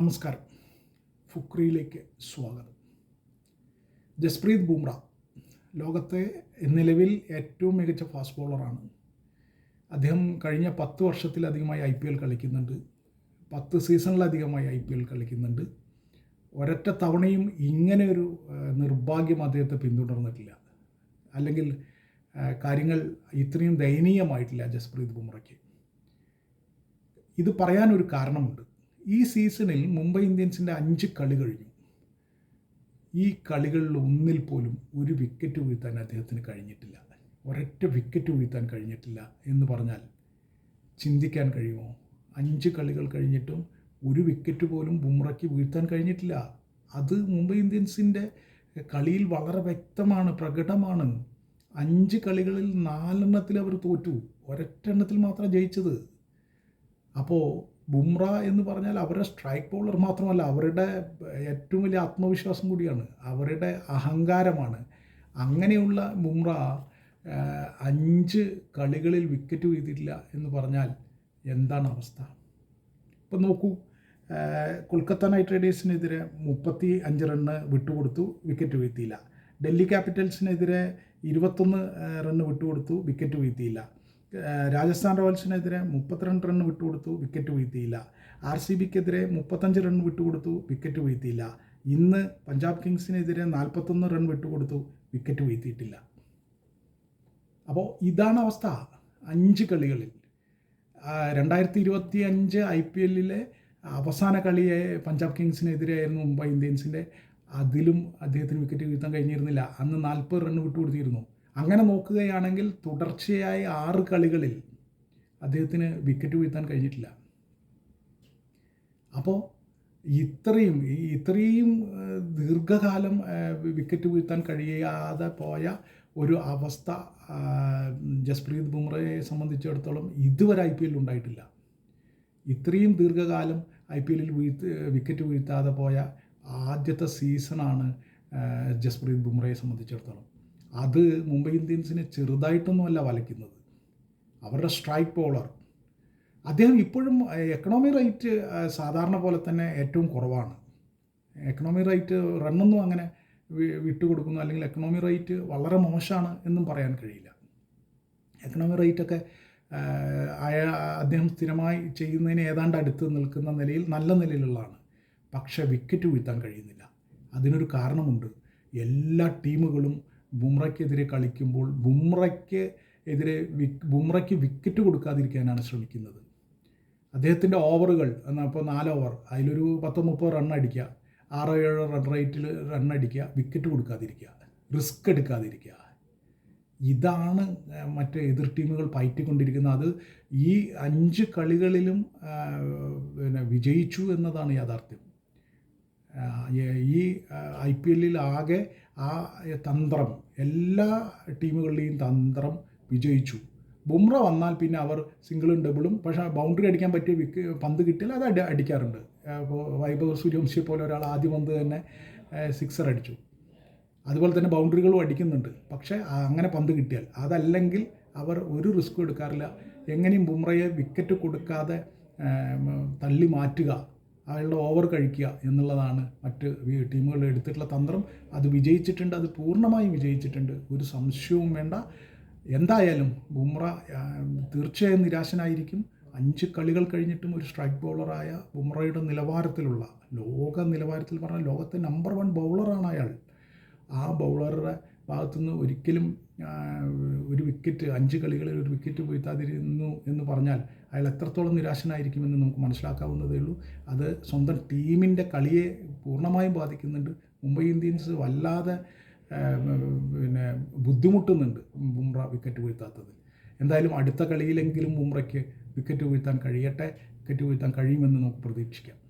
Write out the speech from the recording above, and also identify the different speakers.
Speaker 1: നമസ്കാരം. ഫുക്രിയിലേക്ക് സ്വാഗതം. ജസ്പ്രീത് ബുംറ ലോകത്തെ നിലവിൽ ഏറ്റവും മികച്ച ഫാസ്റ്റ് ബോളറാണ്. അദ്ദേഹം കഴിഞ്ഞ 10 വർഷത്തിലധികമായി IPL കളിക്കുന്നുണ്ട്. 10 സീസണിലധികമായി IPL കളിക്കുന്നുണ്ട്. ഒരൊറ്റ തവണയും ഇങ്ങനെ ഒരു നിർഭാഗ്യം അദ്ദേഹത്തെ പിന്തുടർന്നിട്ടില്ല. അല്ലെങ്കിൽ കാര്യങ്ങൾ ഇത്രയും ദയനീയമായിട്ടില്ല ജസ്പ്രീത് ബുംറയ്ക്ക്. ഇത് പറയാനൊരു കാരണമുണ്ട്. ഈ സീസണിൽ മുംബൈ ഇന്ത്യൻസിൻ്റെ 5 കളി കഴിഞ്ഞു. ഈ കളികളിൽ ഒന്നിൽ പോലും ഒരു വിക്കറ്റ് വീഴ്ത്താൻ അദ്ദേഹത്തിന് കഴിഞ്ഞിട്ടില്ല. ഒരൊറ്റ വിക്കറ്റ് വീഴ്ത്താൻ കഴിഞ്ഞിട്ടില്ല എന്ന് പറഞ്ഞാൽ ചിന്തിക്കാൻ കഴിയുമോ? 5 കളികൾ കഴിഞ്ഞിട്ടും ഒരു വിക്കറ്റ് പോലും ബുംറയ്ക്ക് വീഴ്ത്താൻ കഴിഞ്ഞിട്ടില്ല. അത് മുംബൈ ഇന്ത്യൻസിൻ്റെ കളിയിൽ വളരെ വ്യക്തമാണ്, പ്രകടമാണ്. 5 കളികളിൽ 4 എണ്ണത്തിൽ അവർ തോറ്റു, ഒരൊറ്റ എണ്ണത്തിൽ മാത്രം ജയിച്ചത്. അപ്പോൾ ബുംറ എന്ന് പറഞ്ഞാൽ അവരുടെ സ്ട്രൈക്ക് ബോളർ മാത്രമല്ല, അവരുടെ ഏറ്റവും വലിയ ആത്മവിശ്വാസം കൂടിയാണ്, അവരുടെ അഹങ്കാരമാണ്. അങ്ങനെയുള്ള ബുംറ 5 കളികളിൽ വിക്കറ്റ് വീഴ്ത്തിയിട്ടില്ല എന്ന് പറഞ്ഞാൽ എന്താണ് അവസ്ഥ? ഇപ്പം നോക്കൂ, കൊൽക്കത്ത നൈറ്റ് റൈഡേഴ്സിനെതിരെ 35 റണ്ണ് വിട്ടുകൊടുത്തു, വിക്കറ്റ് വീഴ്ത്തിയില്ല. ഡൽഹി ക്യാപിറ്റൽസിനെതിരെ 21 റണ്ണ് വിട്ടുകൊടുത്തു, വിക്കറ്റ് വീഴ്ത്തിയില്ല. രാജസ്ഥാൻ റോയൽസിനെതിരെ 32 റണ്ണ് വിട്ടുകൊടുത്തു, വിക്കറ്റ് വീഴ്ത്തിയില്ല. RCBക്കെതിരെ 35 റണ്ണ് വിട്ടുകൊടുത്തു, വിക്കറ്റ് വീഴ്ത്തിയില്ല. ഇന്ന് പഞ്ചാബ് കിങ്സിനെതിരെ 41 റൺ വിട്ടുകൊടുത്തു, വിക്കറ്റ് വീഴ്ത്തിയിട്ടില്ല. അപ്പോൾ ഇതാണ് അവസ്ഥ 5 കളികളിൽ. 2025 IPLലെ അവസാന കളിയെ പഞ്ചാബ് കിങ്സിനെതിരെയായിരുന്നു മുംബൈ ഇന്ത്യൻസിൻ്റെ. അതിലും അദ്ദേഹത്തിന് വിക്കറ്റ് വീഴ്ത്താൻ കഴിഞ്ഞിരുന്നില്ല. അന്ന് 40 റണ്ണ് വിട്ടുകൊടുത്തിരുന്നു. അങ്ങനെ നോക്കുകയാണെങ്കിൽ തുടർച്ചയായി 6 കളികളിൽ അദ്ദേഹത്തിന് വിക്കറ്റ് വീഴ്ത്താൻ കഴിഞ്ഞിട്ടില്ല. അപ്പോൾ ഇത്രയും ദീർഘകാലം വിക്കറ്റ് വീഴ്ത്താൻ കഴിയാതെ പോയ ഒരു അവസ്ഥ ജസ്പ്രീത് ബുംറയെ സംബന്ധിച്ചിടത്തോളം ഇതുവരെ IPL ഉണ്ടായിട്ടില്ല. ഇത്രയും ദീർഘകാലം IPL വിക്കറ്റ് വീഴ്ത്താതെ പോയ ആദ്യത്തെ സീസണാണ് ജസ്പ്രീത് ബുംറയെ സംബന്ധിച്ചിടത്തോളം. അത് മുംബൈ ഇന്ത്യൻസിനെ ചെറുതായിട്ടൊന്നുമല്ല വലയ്ക്കുന്നത്. അവരുടെ സ്ട്രൈക്ക് ബോളർ അദ്ദേഹം ഇപ്പോഴും എക്കണോമി റേറ്റ് സാധാരണ പോലെ തന്നെ ഏറ്റവും കുറവാണ്. എക്കണോമി റേറ്റ് റണ്ണൊന്നും അങ്ങനെ വിട്ടുകൊടുക്കുന്നു, അല്ലെങ്കിൽ എക്കണോമി റേറ്റ് വളരെ മോശമാണ് എന്നും പറയാൻ കഴിയില്ല. എക്കണോമി റേറ്റൊക്കെ അദ്ദേഹം സ്ഥിരമായി ചെയ്യുന്നതിന് ഏതാണ്ട് അടുത്ത് നിൽക്കുന്ന നിലയിൽ, നല്ല നിലയിലുള്ളതാണ്. പക്ഷേ വിക്കറ്റ് വീഴ്ത്താൻ കഴിയുന്നില്ല. അതിനൊരു കാരണമുണ്ട്. എല്ലാ ടീമുകളും ബുംറയ്ക്കെതിരെ കളിക്കുമ്പോൾ ബുംറയ്ക്ക് വിക്കറ്റ് കൊടുക്കാതിരിക്കാനാണ് ശ്രമിക്കുന്നത്. അദ്ദേഹത്തിൻ്റെ ഓവറുകൾ ഇപ്പോൾ 4 ഓവർ, അതിലൊരു 10-30 റൺ അടിക്കുക, 6-7 റൺ റേറ്റിൽ റൺ അടിക്കുക, വിക്കറ്റ് കൊടുക്കാതിരിക്കുക, റിസ്ക് എടുക്കാതിരിക്കുക. ഇതാണ് മറ്റ് എതിർ ടീമുകൾ പയറ്റിക്കൊണ്ടിരിക്കുന്നത്. അത് ഈ 5 കളികളിലും വിജയിച്ചു എന്നതാണ് യാഥാർത്ഥ്യം. ഈ IPLൽ ആകെ ആ തന്ത്രം, എല്ലാ ടീമുകളുടെയും തന്ത്രം വിജയിച്ചു. ബുംറ വന്നാൽ പിന്നെ അവർ സിംഗിളും ഡബിളും, പക്ഷേ ബൗണ്ടറി അടിക്കാൻ പറ്റിയ പന്ത് കിട്ടിയാൽ അത് അടിക്കാറുണ്ട്. ഇപ്പോൾ വൈഭവ് സൂര്യവംശിയെ പോലെ ഒരാൾ ആദ്യ പന്ത് തന്നെ 6 അടിച്ചു. അതുപോലെ തന്നെ ബൗണ്ടറികളും അടിക്കുന്നുണ്ട്. പക്ഷേ അങ്ങനെ പന്ത് കിട്ടിയാൽ, അതല്ലെങ്കിൽ അവർ ഒരു റിസ്ക്കും എടുക്കാറില്ല. എങ്ങനെയും ബുംറയെ വിക്കറ്റ് കൊടുക്കാതെ തള്ളി മാറ്റുക, അയാളുടെ ഓവർ കഴിക്കുക എന്നുള്ളതാണ് മറ്റ് ടീമുകൾ എടുത്തിട്ടുള്ള തന്ത്രം. അത് വിജയിച്ചിട്ടുണ്ട്, അത് പൂർണ്ണമായും വിജയിച്ചിട്ടുണ്ട്, ഒരു സംശയവും വേണ്ട. എന്തായാലും ബുംറ തീർച്ചയായും നിരാശനായിരിക്കും. 5 കളികൾ കഴിഞ്ഞിട്ടും ഒരു സ്ട്രൈക്ക് ബോളറായ ബുംറയുടെ നിലവാരത്തിലുള്ള, ലോക നിലവാരത്തിൽ പറഞ്ഞാൽ ലോകത്തെ നമ്പർ 1 ബൗളറാണ് അയാൾ. ആ ബൗളറുടെ ഭാഗത്തുനിന്ന് ഒരിക്കലും ഒരു വിക്കറ്റ്, 5 കളികളിൽ ഒരു വിക്കറ്റ് വീഴ്ത്താതിരുന്നു എന്ന് പറഞ്ഞാൽ അയാൾ എത്രത്തോളം നിരാശനായിരിക്കുമെന്ന് നമുക്ക് മനസ്സിലാക്കാവുന്നതേ ഉള്ളൂ. അത് സ്വന്തം ടീമിൻ്റെ കളിയെ പൂർണ്ണമായും ബാധിക്കുന്നുണ്ട്. മുംബൈ ഇന്ത്യൻസ് വല്ലാതെ ബുദ്ധിമുട്ടുന്നുണ്ട് ബുംറ വിക്കറ്റ് വീഴ്ത്താത്തത്. എന്തായാലും അടുത്ത കളിയിലെങ്കിലും ബുംറയ്ക്ക് വിക്കറ്റ് വീഴ്ത്താൻ കഴിയട്ടെ. വിക്കറ്റ് വീഴ്ത്താൻ കഴിയുമെന്ന് നമുക്ക് പ്രതീക്ഷിക്കാം.